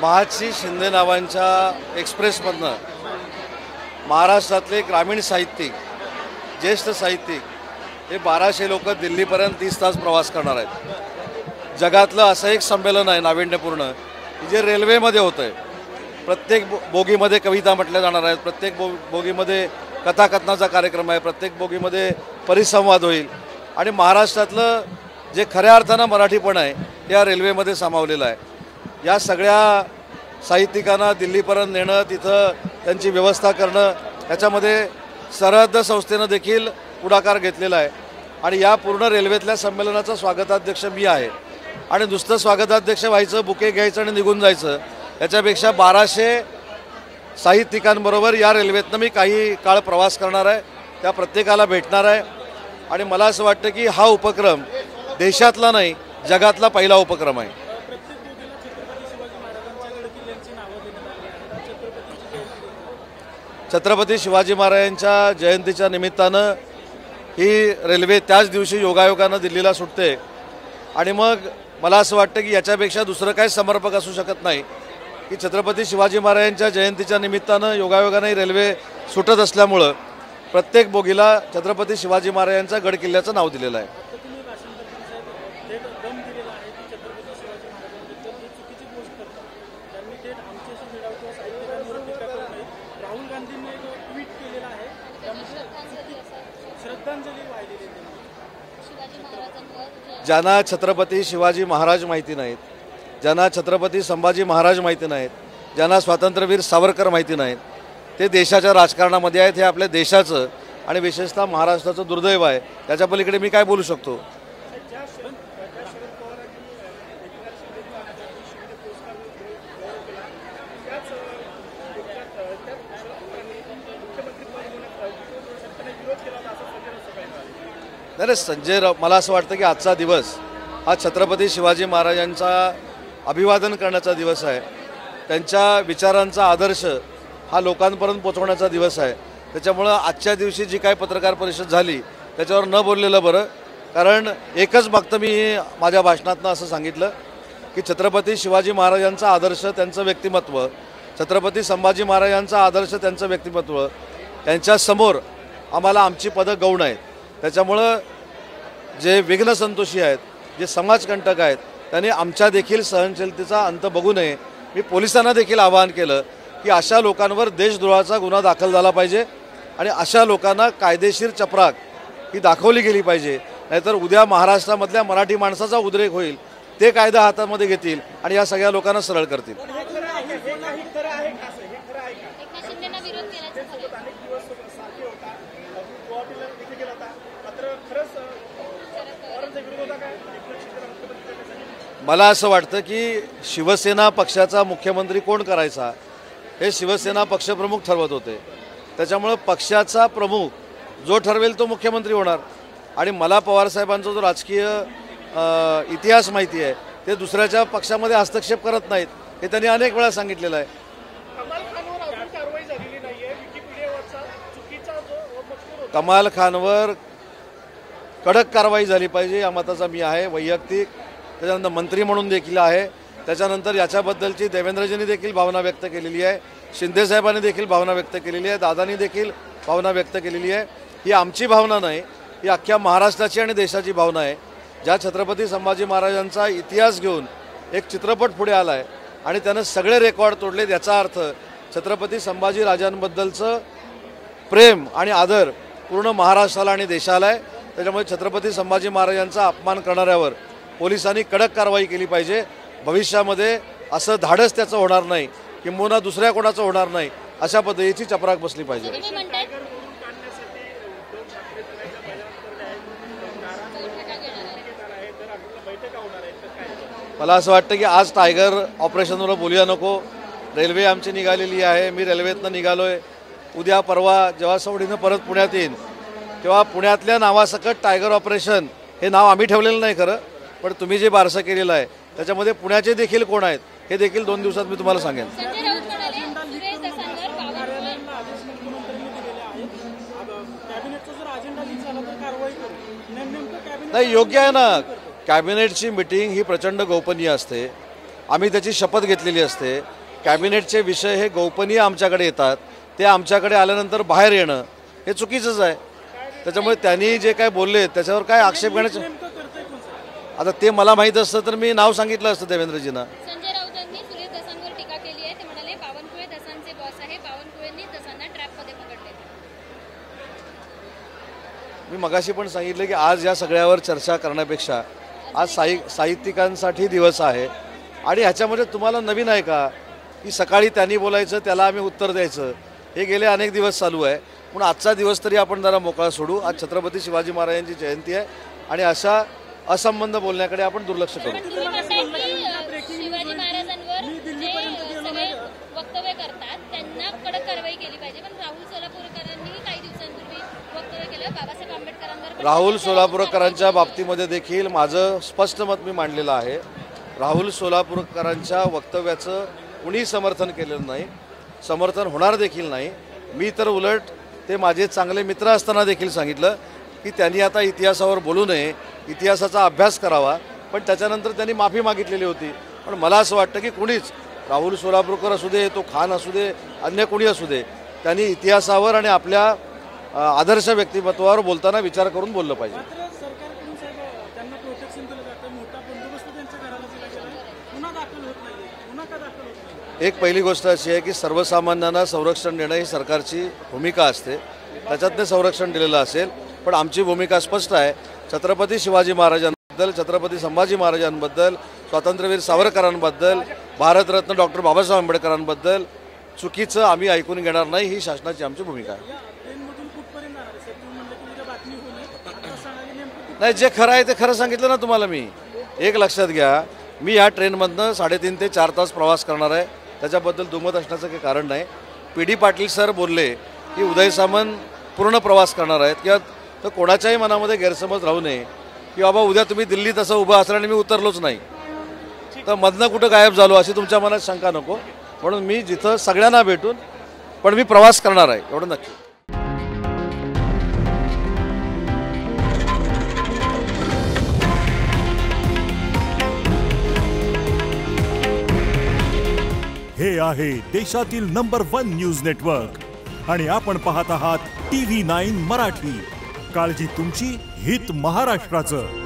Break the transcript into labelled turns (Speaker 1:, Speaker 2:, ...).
Speaker 1: महादजी शिंदे नावांच्या एक्सप्रेसमधनं महाराष्ट्रातले ग्रामीण साहित्यिक, ज्येष्ठ साहित्यिक हे 1200 लोक दिल्लीपर्यंत 30 तास प्रवास करणार आहेत। जगातलं असं एक संमेलन आहे नाविन्यपूर्ण की जे रेल्वेमध्ये होतं आहे। प्रत्येक बोगीमध्ये कविता म्हटल्या जाणार आहेत, प्रत्येक बोगीमध्ये कथाकथनाचा कार्यक्रम आहे, प्रत्येक बोगीमध्ये परिसंवाद होईल आणि महाराष्ट्रातलं जे खऱ्या अर्थानं मराठीपण आहे त्या रेल्वेमध्ये सामावलेलं आहे। या सगळ्या साहित्यिकांना दिल्लीपर्यंत नेणं, तिथं त्यांची व्यवस्था करणं, याच्यामध्ये सरहद्द संस्थेनं देखील पुढाकार घेतलेला आहे आणि या पूर्ण रेल्वेतल्या संमेलनाचा स्वागताध्यक्ष मी आहे। आणि नुसतं स्वागताध्यक्ष व्हायचं, बुके घ्यायचं आणि निघून जायचं, याच्यापेक्षा 1200 साहित्यिकांबरोबर या रेल्वेतनं मी काही काळ प्रवास करणार आहे, त्या प्रत्येकाला भेटणार आहे आणि मला असं वाटतं की हा उपक्रम देशातला नाही जगातला पहिला उपक्रम आहे। छत्रपती शिवाजी महाराजांच्या जयंतीच्या निमित्तानं ही रेल्वे त्याच दिवशी योगायोगानं दिल्लीला सुटते आणि मग मला असं वाटतं की याच्यापेक्षा दुसरं काही समर्पक असू शकत नाही की छत्रपती शिवाजी महाराजांच्या जयंतीच्या निमित्तानं योगायोगानं ही रेल्वे सुटत असल्यामुळं प्रत्येक बोगीला छत्रपती शिवाजी महाराजांच्या गड किल्ल्याचं नाव दिलेलं आहे। ज्यांना छत्रपती शिवाजी महाराज माहिती नाहीत, ज्यांना छत्रपती संभाजी महाराज माहिती नाहीत, ज्यांना स्वातंत्र्यवीर सावरकर माहिती नाहीत, ते देशाच्या राजकारणामध्ये आहेत। हे आपल्या देशाचं आणि विशेषतः महाराष्ट्राचं दुर्दैव आहे। त्याच्या पलीकडे मी काय बोलू शकतो? नाही संजय राव, मला असं वाटतं की आजचा दिवस हा छत्रपती शिवाजी महाराजांचा अभिवादन करण्याचा दिवस आहे। त्यांच्या विचारांचा आदर्श हा लोकांपर्यंत पोहोचवण्याचा दिवस आहे। त्याच्यामुळं आजच्या दिवशी जी काय पत्रकार परिषद झाली त्याच्यावर न बोललेलं बरं, कारण एकच मागतं मी माझ्या भाषणातनं असं सांगितलं की छत्रपती शिवाजी महाराजांचा आदर्श, त्यांचं व्यक्तिमत्व, छत्रपती संभाजी महाराजांचा आदर्श, त्यांचं व्यक्तिमत्व, यांच्यासमोर आम्हाला आमची पदं गौण आहेत। त्याच्यामुळं जे विघ्न संतोषी आहेत, जे समाजकंटक आहेत, त्यांनी आमच्या देखील सहनशीलतेचा अंत बघू नये। मी पोलिसांना देखील आवाहन केलं की अशा लोकांवर देशद्रोहाचा गुन्हा दाखल झाला पाहिजे आणि अशा लोकांना कायदेशीर चपराक ही दाखवली गेली पाहिजे, नाहीतर उद्या महाराष्ट्रामधल्या मराठी माणसाचा उद्रेक होईल, ते कायदा हातामध्ये घेतील आणि या सगळ्या लोकांना सरळ करतील। मला असं वाटतं की शिवसेना पक्षाचा मुख्यमंत्री कोण करायचा हे शिवसेना पक्षप्रमुख ठरवत होते। त्याच्यामुळं पक्षाचा प्रमुख जो ठरवेल तो मुख्यमंत्री होणार आणि मला पवारसाहेबांचा जो राजकीय इतिहास माहिती आहे, ते दुसऱ्याच्या पक्षामध्ये हस्तक्षेप करत नाहीत, हे त्यांनी अनेक वेळा सांगितलेलं आहे। कमाल खानवर कडक कारवाई झाली पाहिजे या मताचा मी आहे वैयक्तिक। त्याच्यानंतर मंत्री म्हणून देखील आहे। त्याच्यानंतर याच्याबद्दलची देवेंद्रजींनी देखील भावना व्यक्त केलेली आहे, शिंदेसाहेबांनी देखील भावना व्यक्त केलेली आहे, दादांनी देखील भावना व्यक्त केलेली आहे। ही आमची भावना नाही, ही अख्ख्या महाराष्ट्राची आणि देशाची भावना आहे। ज्या छत्रपती संभाजी महाराजांचा इतिहास घेऊन एक चित्रपट पुढे आला आहे आणि त्यानं सगळे रेकॉर्ड तोडलेत, याचा अर्थ छत्रपती संभाजी राजांबद्दलचं प्रेम आणि आदर पूर्ण महाराष्ट्राला आणि देशाला आहे। त्याच्यामुळे छत्रपती संभाजी महाराजांचा अपमान करणाऱ्यावर पोलिसांनी कडक कारवाई केली पाहिजे। भविष्यामध्ये असं धाडस त्याचं होणार नाही, किंबहुना दुसऱ्या कोणाचं होणार नाही, अशा पद्धतीची चपराक बसली पाहिजे। मला असं वाटतं की आज टायगर ऑपरेशनवर बोलूया नको। रेल्वे आमची निघालेली आहे, मी रेल्वेतनं निघालो आहे। उद्या परवा जेव्हा सवडीनं परत पुण्यात येईन तेव्हा पुण्यातल्या नावासकट टायगर ऑपरेशन हे नाव आम्ही ठेवलेलं नाही खरं, पण तुम्ही जे बारसं केलेलं आहे त्याच्यामध्ये पुण्याचे देखील कोण आहेत हे देखील 2 दिवसात मी तुम्हाला सांगेन। नाही, योग्य आहे ना। कॅबिनेटची मीटिंग ही प्रचंड गोपनीय असते। आम्ही त्याची शपथ घेतलेली असते. कॅबिनेटचे विषय हे गोपनीय आमच्याकडे येतात, ते आमच्याकडे आल्यानंतर बाहेर येणं हे चुकीचंच आहे. त्याच्यामुळे त्यांनी जे काय बोलले त्याच्यावर काय आक्षेप घेण्याचं, आता ते मला माहीत असतं तर मी नाव सांगितलं असतं देवेंद्रजींना.
Speaker 2: संजय राऊतांनी सुरेश दसांवर टीका केली आहे. ते म्हणाले बावनकुळे दसांचे बॉस आहे, बावनकुळेंनी दसांना ट्रॅपमध्ये पकडले.
Speaker 1: मी मगाशी पण सांगितलं की आज या सगळ्यावर चर्चा करण्यापेक्षा आज साहित्यिकांसाठी दिवस आहे आणि ह्याच्यामध्ये तुम्हाला नवीन आहे का की सकाळी त्यांनी बोलायचं त्याला आम्ही उत्तर द्यायचं, हे गेले अनेक दिवस चालू आहे. म्हणून आजचा दिवस तरी आपण जरा मोकळा सोडू. आज छत्रपती शिवाजी महाराजांची जयंती आहे आणि अशा असंबंध बोलण्याकडे आपण दुर्लक्ष करू.
Speaker 2: शिवाजी महाराजांवर जे सगळे वक्तव्य करतात त्यांना कडक कारवाई केली पाहिजे, पण राहुल सोलापूरकरांनी काही दिवसांपूर्वी वक्तव्य केलं बाबासाहेब आंबेडकरांवर.
Speaker 1: राहुल सोलापूरकरांच्या बाबतीमध्ये देखील माझं स्पष्ट मत मी मांडलेलं आहे. राहुल सोलापूरकरांच्या वक्तव्याचं कुणी समर्थन केलेलं नाही, समर्थन होणार देखील नाही. मी तर उलट ते माझे चांगले मित्र असताना देखील सांगितलं की त्यांनी आता इतिहासावर बोलू नये, इतिहासाचा अभ्यास करावा. पण त्याच्यानंतर त्यांनी माफी मागितलेली होती. पण मला असं वाटतं की कुणीच, राहुल सोलापूरकर असू दे, तो खान असू दे, अन्य कोणी असू दे, त्यांनी इतिहासावर आणि आपल्या आदर्श व्यक्तिमत्वावर बोलताना विचार करून बोललं पाहिजे. एक पहिली गोष्ट अशी आहे की सर्वसामान्यांना संरक्षण देणं ही सरकारची भूमिका असते, त्याच्यात ते संरक्षण दिलेलं असेल. पण आमची भूमिका स्पष्ट आहे. छत्रपती शिवाजी महाराजांबद्दल, छत्रपती संभाजी महाराजांबद्दल, स्वातंत्र्यवीर सावरकरांबद्दल, भारतरत्न डॉक्टर बाबासाहेब आंबेडकरांबद्दल चुकीचं आम्ही ऐकून घेणार नाही, ही शासनाची आमची भूमिका आहे. नाही, जे खरं आहे ते खरं सांगितलं ना तुम्हाला मी. एक लक्षात घ्या, मी या ट्रेनमधनं 3.5 ते 4 तास प्रवास करणार आहे, त्याच्याबद्दल दुमत असण्याचं काही कारण नाही. PD पाटील सर बोलले की उदय सामंत पूर्ण प्रवास करणार आहेत, किंवा तर कोणाच्याही मनामध्ये गैरसमज राहू नये की बाबा उद्या तुम्ही दिल्लीत असं उभं असलं आणि मी उतरलोच नाही तर मधनं कुठं गायब झालो अशी तुमच्या मनात शंका नको. म्हणून मी जिथं सगळ्यांना भेटून पण मी प्रवास करणार आहे, एवढं नक्की.
Speaker 3: हे आहे देशातील नंबर 1 न्यूज नेटवर्क आणि आपण पाहत आहात TV9 मराठी. काळजी तुमची, हित महाराष्ट्राचं.